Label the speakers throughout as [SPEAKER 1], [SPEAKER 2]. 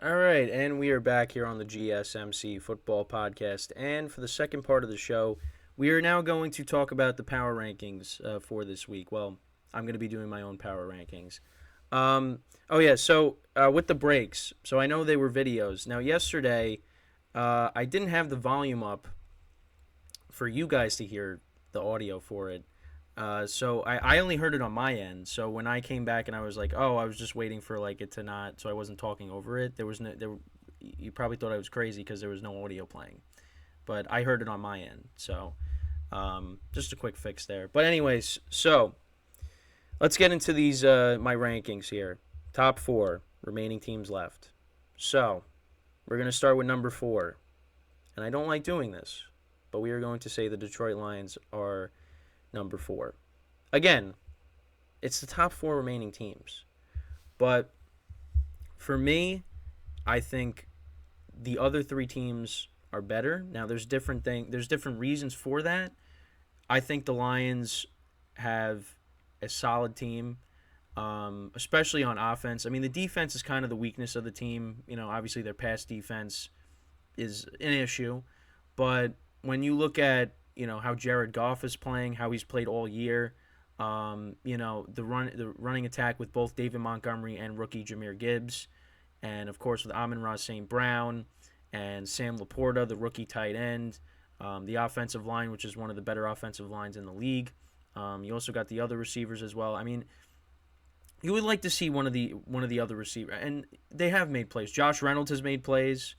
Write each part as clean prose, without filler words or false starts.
[SPEAKER 1] All right, and we are back here on the GSMC Football Podcast. And for the second part of the show, we are now going to talk about the power rankings for this week. Well, I'm going to be doing my own power rankings. So with the breaks, so I know they were videos. Now, yesterday, I didn't have the volume up for you guys to hear the audio for it. So I only heard it on my end. So when I came back and I was like, oh, I was just waiting for like it to not, so I wasn't talking over it. There was no, there. You probably thought I was crazy because there was no audio playing, but I heard it on my end. So just a quick fix there. But anyways, so let's get into these my rankings here. Top four remaining teams left. So we're gonna start with number four, and I don't like doing this, but we are going to say the Detroit Lions are number four. Again, it's the top four remaining teams. But for me, I think the other three teams are better. Now there's different reasons for that. I think the Lions have a solid team, especially on offense. I mean, the defense is kind of the weakness of the team. Obviously their pass defense is an issue, but when you look at how Jared Goff is playing, how he's played all year. The running attack with both David Montgomery and rookie Jahmyr Gibbs, and of course with Amon-Ra St. Brown and Sam Laporta, the rookie tight end. The offensive line, which is one of the better offensive lines in the league. You also got the other receivers as well. I mean, you would like to see one of the other receivers, and they have made plays. Josh Reynolds has made plays.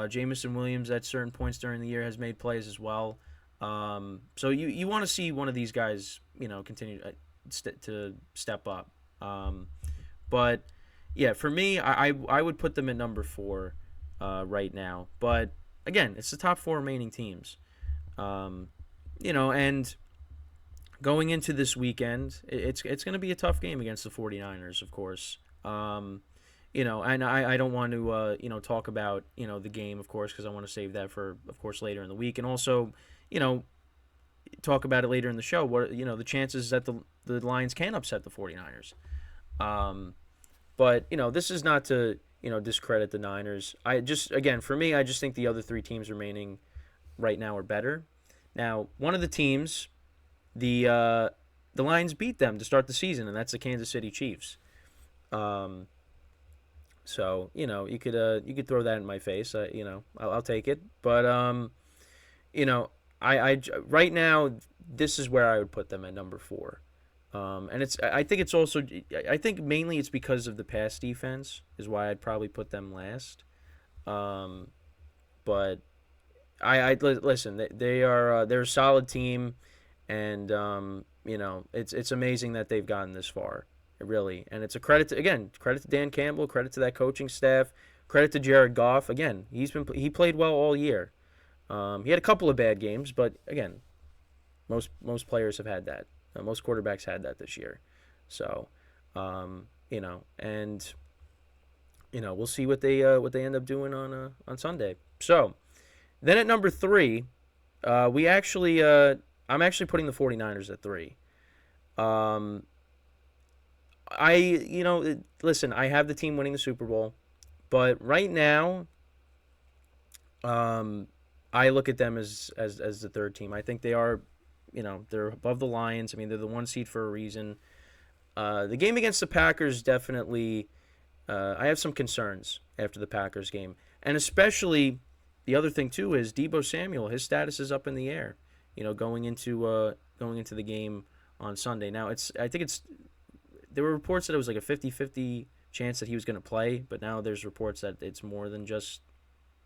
[SPEAKER 1] Jamison Williams at certain points during the year has made plays as well. So you want to see one of these guys, continue to step up. But yeah, for me, I would put them at number four right now. But again, it's the top four remaining teams. And going into this weekend, it's going to be a tough game against the 49ers, of course. And I don't want to, talk about, the game, of course, because I want to save that for, of course, later in the week. And also, talk about it later in the show. What the chances that the Lions can upset the 49ers. But this is not to discredit the Niners. For me, I just think the other three teams remaining right now are better. Now, one of the teams, the Lions beat them to start the season, and that's the Kansas City Chiefs. So you could throw that in my face. I'll take it. But I right now this is where I would put them at number four, and I think mainly it's because of the pass defense is why I'd probably put them last, but I listen, they're a solid team, and it's amazing that they've gotten this far, really, and it's a credit to Dan Campbell, credit to that coaching staff, credit to Jared Goff. Again, he played well all year. He had a couple of bad games, but again, most players have had that. Most quarterbacks had that this year. So, we'll see what they end up doing on Sunday. So, then at number three, I'm actually putting the 49ers at three. Listen, I have the team winning the Super Bowl, but right now, I look at them as the third team. I think they are, they're above the Lions. I mean, they're the one seed for a reason. The game against the Packers definitely, I have some concerns after the Packers game. And especially, the other thing too is Deebo Samuel. His status is up in the air, going into the game on Sunday. Now, there were reports that it was like a 50-50 chance that he was going to play, but now there's reports that it's more than just,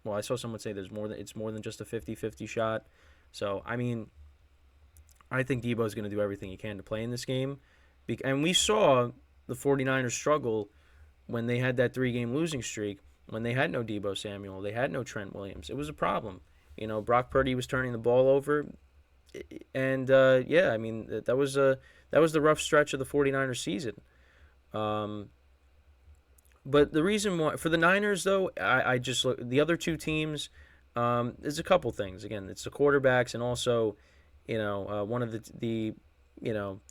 [SPEAKER 1] well, I saw someone say it's more than just a 50-50 shot. So, I mean, I think Debo's going to do everything he can to play in this game. And we saw the 49ers struggle when they had that 3-game losing streak, when they had no Deebo Samuel, they had no Trent Williams. It was a problem. Brock Purdy was turning the ball over. And, I mean, that was the rough stretch of the 49ers season. But the reason why for the Niners, though, I just look the other two teams. There's a couple things. Again, it's the quarterbacks, and also, one of the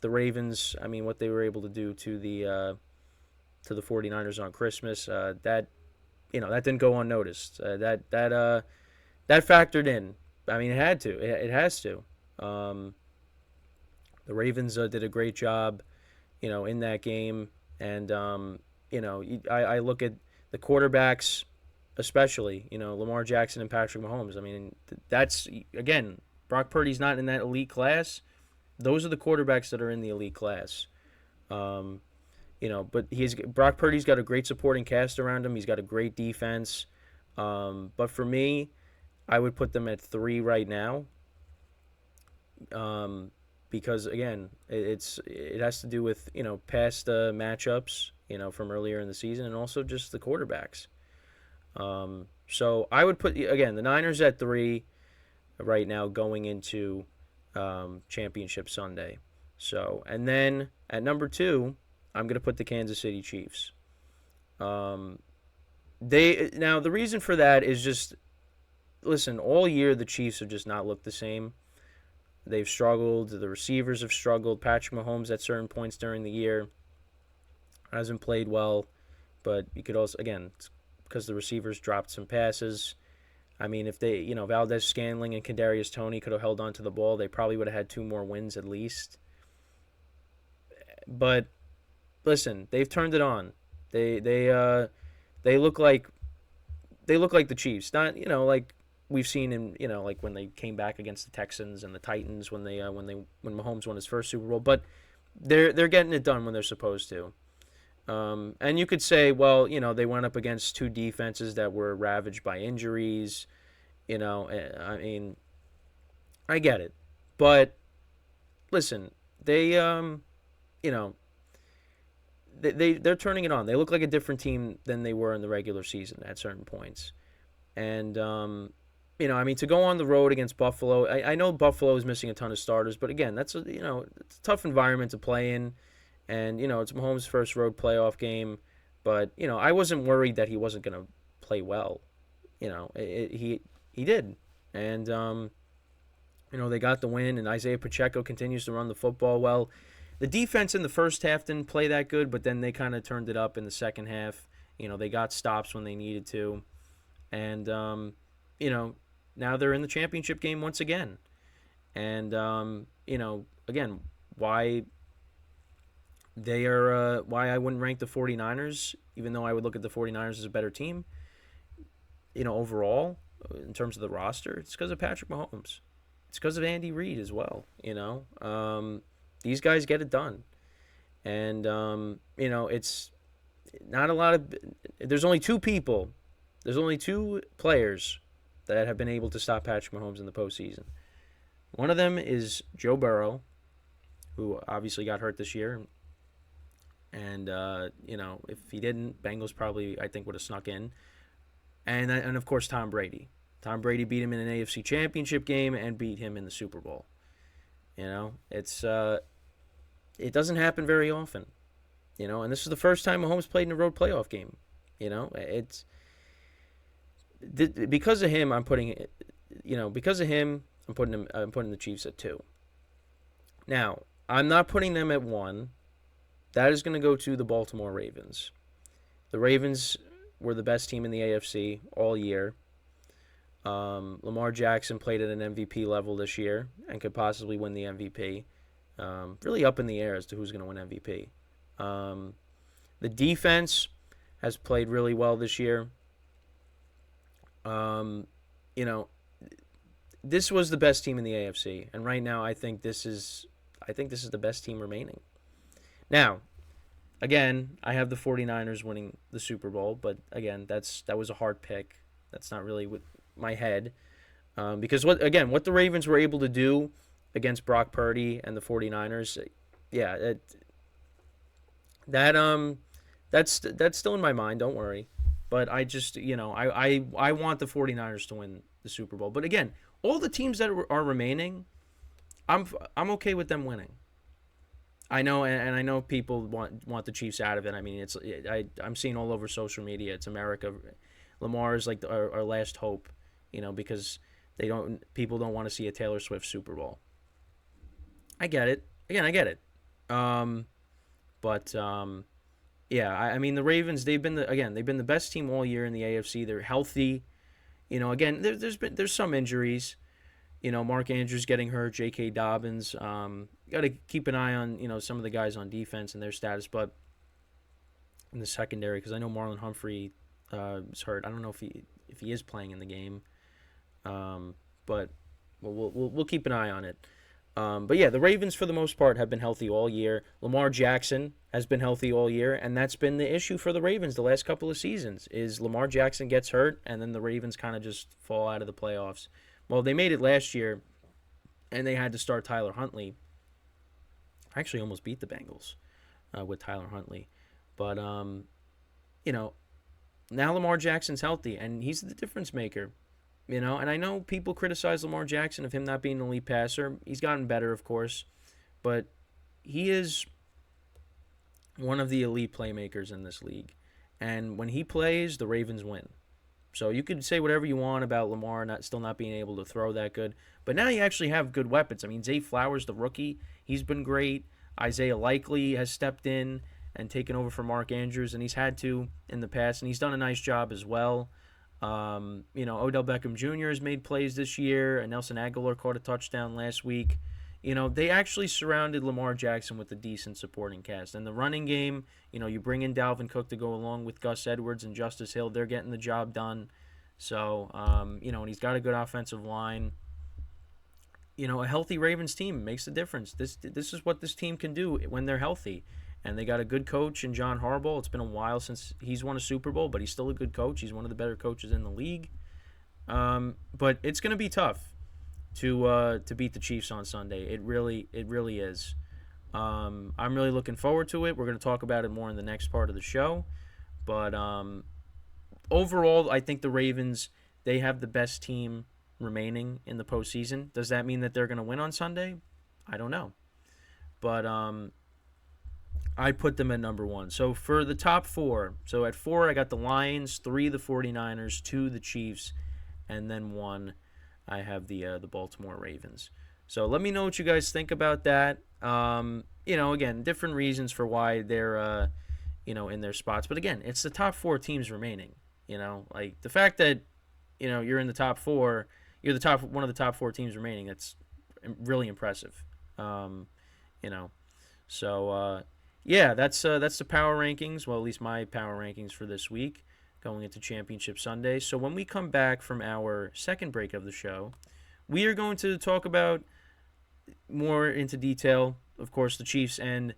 [SPEAKER 1] Ravens. I mean, what they were able to do to the 49ers on Christmas. That that didn't go unnoticed. That factored in. I mean, it had to. It has to. Um, the Ravens did a great job, in that game. And, I look at the quarterbacks, especially, Lamar Jackson and Patrick Mahomes. I mean, that's, again, Brock Purdy's not in that elite class. Those are the quarterbacks that are in the elite class. Um, but Brock Purdy's got a great supporting cast around him. He's got a great defense. But for me, I would put them at 3 right now. Because again, it has to do with past matchups from earlier in the season, and also just the quarterbacks. So I would put again the Niners at 3 right now going into Championship Sunday. So and then at number 2, I'm gonna put the Kansas City Chiefs. The reason for that is just listen, all year the Chiefs have just not looked the same. They've struggled. The receivers have struggled. Patrick Mahomes at certain points during the year hasn't played well, but you could also, again, it's because the receivers dropped some passes. I mean, if they, Valdez Scantling and Kadarius Toney could have held on to the ball, they probably would have had 2 more wins at least. But listen, they've turned it on. They look like the Chiefs. Not like we've seen in like when they came back against the Texans and the Titans when Mahomes won his first Super Bowl. But they're getting it done when they're supposed to. And you could say, well, they went up against 2 defenses that were ravaged by injuries. I mean, I get it, but listen, they're turning it on. They look like a different team than they were in the regular season at certain points. And, I mean, to go on the road against Buffalo, I know Buffalo is missing a ton of starters, but again, it's a tough environment to play in. And, it's Mahomes' first road playoff game. But, I wasn't worried that he wasn't going to play well. He did. And, they got the win, and Isaiah Pacheco continues to run the football well. The defense in the first half didn't play that good, but then they kind of turned it up in the second half. They got stops when they needed to. And, now they're in the championship game once again. And, again, why I wouldn't rank the 49ers, even though I would look at the 49ers as a better team, overall, in terms of the roster, it's because of Patrick Mahomes. It's because of Andy Reid as well, These guys get it done. And, it's not a lot of – there's only 2 players that have been able to stop Patrick Mahomes in the postseason. One of them is Joe Burrow, who obviously got hurt this year. And, if he didn't, Bengals probably, I think, would have snuck in. And of course, Tom Brady. Tom Brady beat him in an AFC Championship game and beat him in the Super Bowl. It doesn't happen very often. And this is the first time Mahomes played in a road playoff game. It's because of him. I'm putting the Chiefs at 2. Now, I'm not putting them at 1. That is going to go to the Baltimore Ravens. The Ravens were the best team in the AFC all year. Lamar Jackson played at an MVP level this year and could possibly win the MVP. Really up in the air as to who's going to win MVP. The defense has played really well this year. This was the best team in the AFC, and right now I think this is the best team remaining. Now, again, I have the 49ers winning the Super Bowl, but again, that was a hard pick. That's not really with my head. Because what the Ravens were able to do against Brock Purdy and the 49ers, that's still in my mind, don't worry. But I just, I want the 49ers to win the Super Bowl. But again, all the teams that are remaining, I'm okay with them winning. I know, and I know people want the Chiefs out of it. I mean, I'm seeing all over social media. It's America. Lamar is like our last hope, because people don't want to see a Taylor Swift Super Bowl. I get it. Again, I get it. But Yeah, I mean the Ravens. They've been the best team all year in the AFC. They're healthy. Again, there's some injuries. Mark Andrews getting hurt, J.K. Dobbins. Got to keep an eye on some of the guys on defense and their status, but in the secondary, because I know Marlon Humphrey is hurt. I don't know if he is playing in the game, but we'll keep an eye on it. But yeah, the Ravens for the most part have been healthy all year. Lamar Jackson has been healthy all year, and that's been the issue for the Ravens the last couple of seasons. Is Lamar Jackson gets hurt, and then the Ravens kind of just fall out of the playoffs. Well, they made it last year, and they had to start Tyler Huntley. Actually, almost beat the Bengals with Tyler Huntley, but now Lamar Jackson's healthy, and he's the difference maker. And I know people criticize Lamar Jackson of him not being an elite passer. He's gotten better, of course, but he is one of the elite playmakers in this league. And when he plays, the Ravens win. So you could say whatever you want about Lamar still not being able to throw that good, but now you actually have good weapons. I mean, Zay Flowers, the rookie, he's been great. Isaiah Likely has stepped in and taken over for Mark Andrews, and he's had to in the past, and he's done a nice job as well. Odell Beckham Jr. has made plays this year, and Nelson Aguilar caught a touchdown last week. They actually surrounded Lamar Jackson with a decent supporting cast. And the running game, you bring in Dalvin Cook to go along with Gus Edwards and Justice Hill. They're getting the job done. So, and he's got a good offensive line. A healthy Ravens team makes a difference. This is what this team can do when they're healthy. And they got a good coach in John Harbaugh. It's been a while since he's won a Super Bowl, but he's still a good coach. He's one of the better coaches in the league. But it's going to be tough to beat the Chiefs on Sunday. It really is. I'm really looking forward to it. We're going to talk about it more in the next part of the show. But overall, I think the Ravens, they have the best team remaining in the postseason. Does that mean that they're going to win on Sunday? I don't know. But I put them at number 1. So for the top 4, so at 4 I got the Lions, 3 the 49ers, 2 the Chiefs, and then 1 I have the Baltimore Ravens. So let me know what you guys think about that. Again, different reasons for why they're in their spots, but again, it's the top 4 teams remaining. Like the fact that you're in the top 4, you're one of the top 4 teams remaining. That's really impressive. So yeah, that's the power rankings. Well, at least my power rankings for this week going into Championship Sunday. So when we come back from our second break of the show, we are going to talk about more into detail, of course, the Chiefs and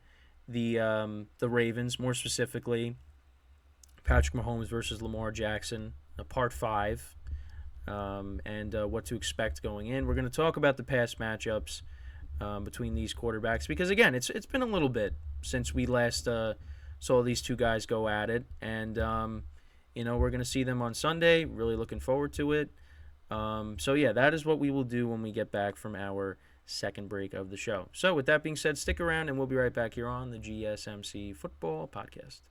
[SPEAKER 1] the Ravens, more specifically Patrick Mahomes versus Lamar Jackson, part 5, and what to expect going in. We're going to talk about the past matchups between these quarterbacks because, again, it's been a little bit since we last saw these two guys go at it, and we're going to see them on Sunday. Really looking forward to it. So yeah, that is what we will do when we get back from our second break of the show. So with that being said, stick around and we'll be right back here on the GSMC Football Podcast.